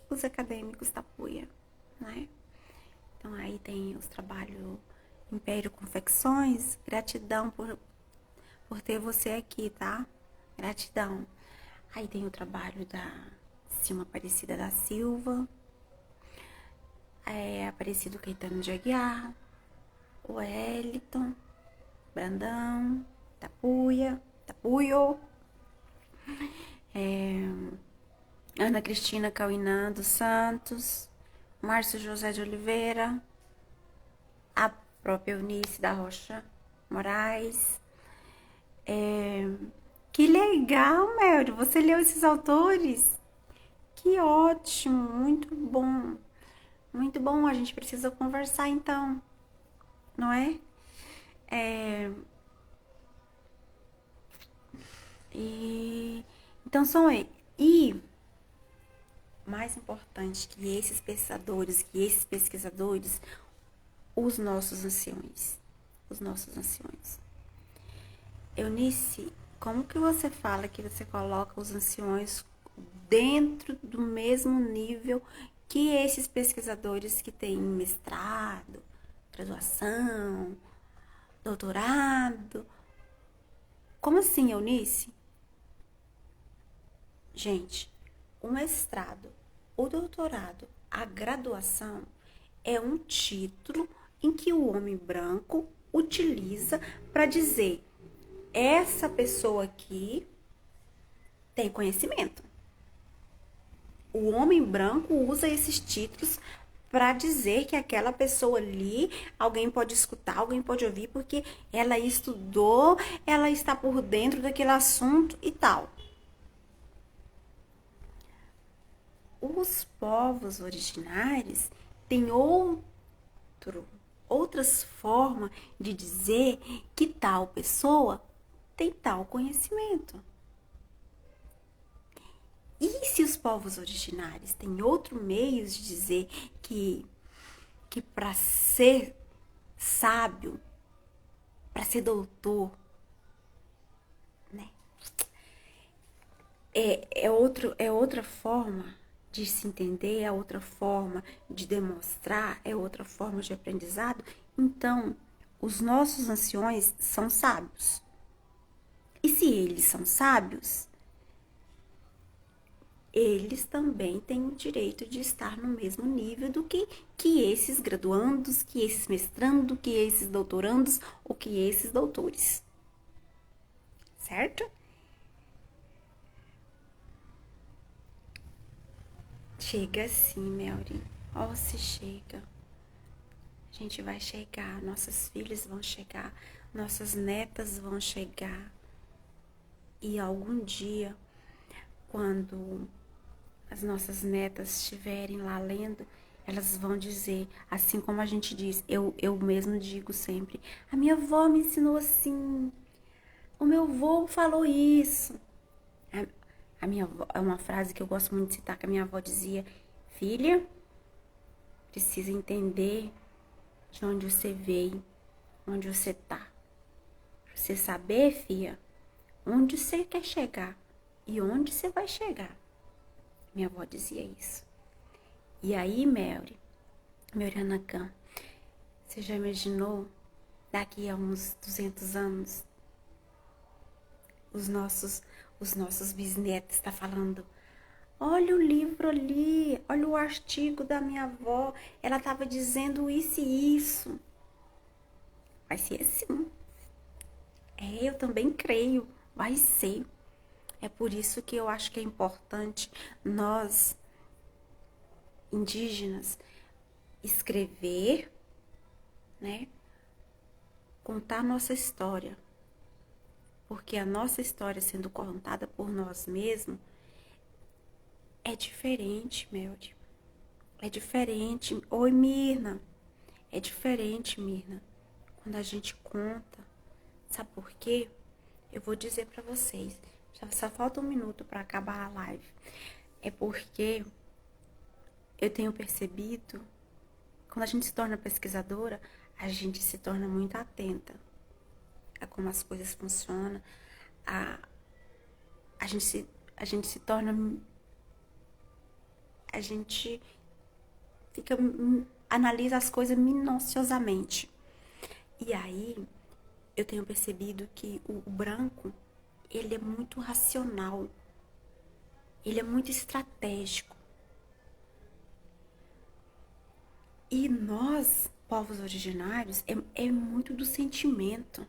os acadêmicos Tapuia, né? Então aí tem os trabalhos Império Confecções, gratidão por ter você aqui, tá? Gratidão. Aí tem o trabalho da Silma Aparecida da Silva, Aparecido Caetano de Aguiar, o Wellington, Brandão, Tapuio, Ana Cristina Cauinã dos Santos, Márcio José de Oliveira, a própria Eunice da Rocha Moraes. Que legal, Melody, você leu esses autores? Que ótimo, muito bom. Muito bom, a gente precisa conversar então, não é? Então são eles. E mais importante que esses pesquisadores, os nossos anciões. Os nossos anciões. Eunice, como que você fala que você coloca os anciões dentro do mesmo nível que esses pesquisadores que têm mestrado, graduação, doutorado? Como assim, Eunice? Gente, o mestrado, o doutorado, a graduação é um título em que o homem branco utiliza para dizer: essa pessoa aqui tem conhecimento. O homem branco usa esses títulos para dizer que aquela pessoa ali, alguém pode escutar, alguém pode ouvir, porque ela estudou, ela está por dentro daquele assunto e tal. Os povos originários têm outras formas de dizer que tal pessoa tem tal conhecimento. E se os povos originários têm outro meio de dizer que para ser sábio, para ser doutor, né, é outra forma de se entender, é outra forma de demonstrar, é outra forma de aprendizado. Então, os nossos anciões são sábios. E se eles são sábios, eles também têm o direito de estar no mesmo nível do que esses graduandos, que esses mestrandos, que esses doutorandos ou que esses doutores. Certo? Chega sim, Melry. Ó, se chega. A gente vai chegar, nossas filhas vão chegar, nossas netas vão chegar. E algum dia, quando as nossas netas estiverem lá lendo, elas vão dizer, assim como a gente diz, eu mesmo digo sempre, a minha avó me ensinou assim, o meu avô falou isso. A minha avó, é uma frase que eu gosto muito de citar, que a minha avó dizia, filha, precisa entender de onde você veio, onde você tá. Pra você saber, filha, onde você quer chegar e onde você vai chegar. Minha avó dizia isso. E aí, Melry Anacan, você já imaginou daqui a uns 200 anos os nossos bisnetos tá falando, olha o livro ali, olha o artigo da minha avó, ela estava dizendo isso e isso. Vai ser assim. Eu também creio, vai ser. É por isso que eu acho que é importante nós, indígenas, escrever, né? Contar nossa história. Porque a nossa história sendo contada por nós mesmos é diferente, Melody. É diferente. Oi, Mirna. É diferente, Mirna. Quando a gente conta. Sabe por quê? Eu vou dizer pra vocês. Só falta um minuto pra acabar a live. É porque eu tenho percebido, quando a gente se torna pesquisadora, a gente se torna muito atenta a como as coisas funcionam. A gente se torna. A gente fica. Analisa as coisas minuciosamente. E aí, eu tenho percebido que o branco, ele é muito racional. Ele é muito estratégico. E nós, povos originários, é muito do sentimento.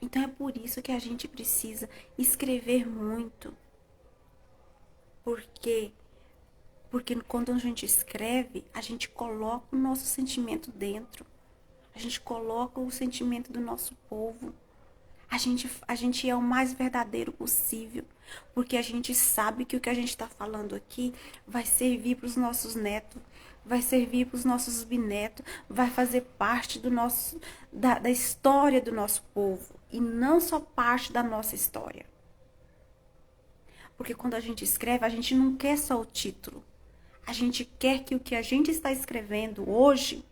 Então é por isso que a gente precisa escrever muito. Porque quando a gente escreve, a gente coloca o nosso sentimento dentro. A gente coloca o sentimento do nosso povo. A gente é o mais verdadeiro possível. Porque a gente sabe que o que a gente está falando aqui vai servir para os nossos netos, vai servir para os nossos bisnetos, vai fazer parte da história do nosso povo. E não só parte da nossa história. Porque quando a gente escreve, a gente não quer só o título. A gente quer que o que a gente está escrevendo hoje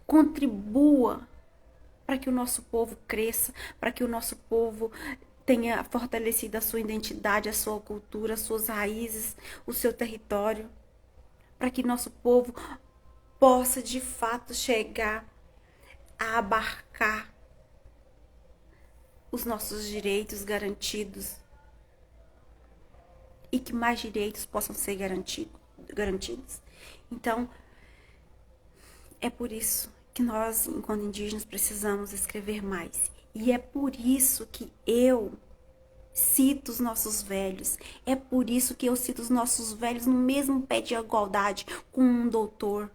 contribua para que o nosso povo cresça, para que o nosso povo tenha fortalecido a sua identidade, a sua cultura, as suas raízes, o seu território, para que nosso povo possa de fato chegar a abarcar os nossos direitos garantidos e que mais direitos possam ser garantidos. Então, é por isso que nós, enquanto indígenas, precisamos escrever mais. E é por isso que eu cito os nossos velhos. É por isso que eu cito os nossos velhos no mesmo pé de igualdade com um doutor,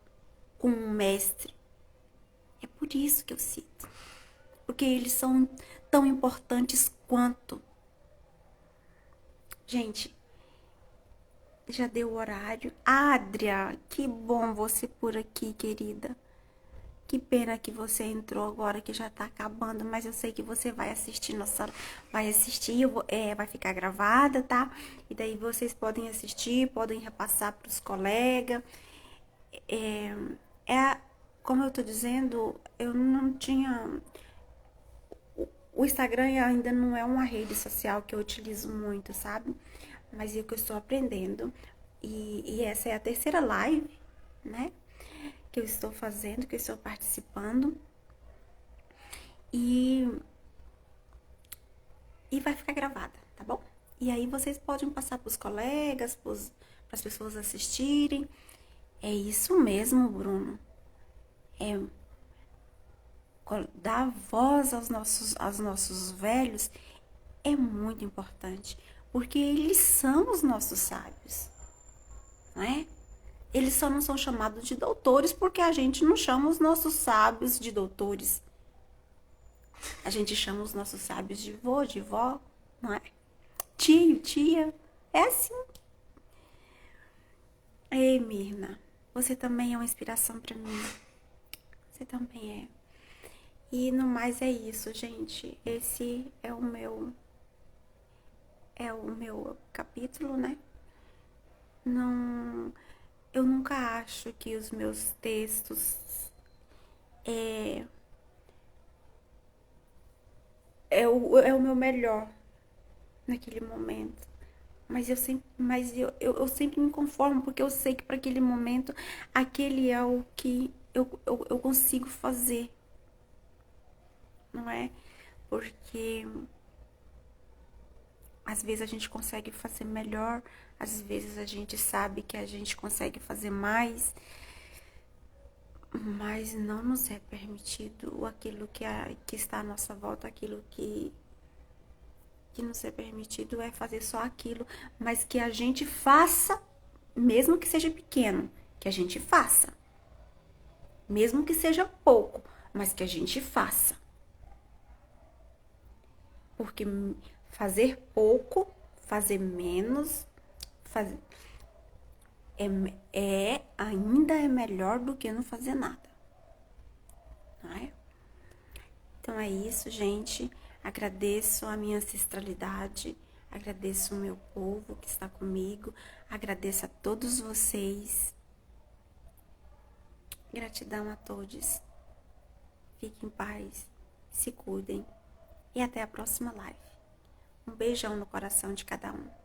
com um mestre. É por isso que eu cito. Porque eles são tão importantes quanto. Gente, já deu o horário. Adria, que bom você por aqui, querida. Que pena que você entrou agora, que já tá acabando, mas eu sei que você vai assistir vai assistir, vai ficar gravada, tá? E daí vocês podem assistir, podem repassar pros colegas. Como eu tô dizendo, eu não tinha O Instagram ainda não é uma rede social que eu utilizo muito, sabe? Mas é o que eu estou aprendendo. E essa é a terceira live, né? Que eu estou fazendo, que eu estou participando. E vai ficar gravada, tá bom? E aí vocês podem passar pros colegas, pras pessoas assistirem. É isso mesmo, Bruno. É dar voz aos nossos velhos é muito importante, porque eles são os nossos sábios, não é? Eles só não são chamados de doutores porque a gente não chama os nossos sábios de doutores. A gente chama os nossos sábios de vô, de vó, não é? Tio, tia. É assim. Ei, Mirna, você também é uma inspiração para mim. Você também é. E no mais é isso, gente. Esse é o meu capítulo, né? Não, eu nunca acho que os meus textos é o meu melhor naquele momento. Mas eu sempre me conformo, porque eu sei que para aquele momento, aquele é o que eu consigo fazer, não é? Porque às vezes a gente consegue fazer melhor, às vezes a gente sabe que a gente consegue fazer mais, mas não nos é permitido aquilo que está à nossa volta, aquilo que nos é permitido é fazer só aquilo, mas que a gente faça, mesmo que seja pequeno, que a gente faça. Mesmo que seja pouco, mas que a gente faça. Porque fazer pouco, fazer menos, ainda é melhor do que não fazer nada. Não é? Então é isso, gente. Agradeço a minha ancestralidade, agradeço o meu povo que está comigo, agradeço a todos vocês. Gratidão a todos. Fiquem em paz, se cuidem e até a próxima live. Um beijão no coração de cada um.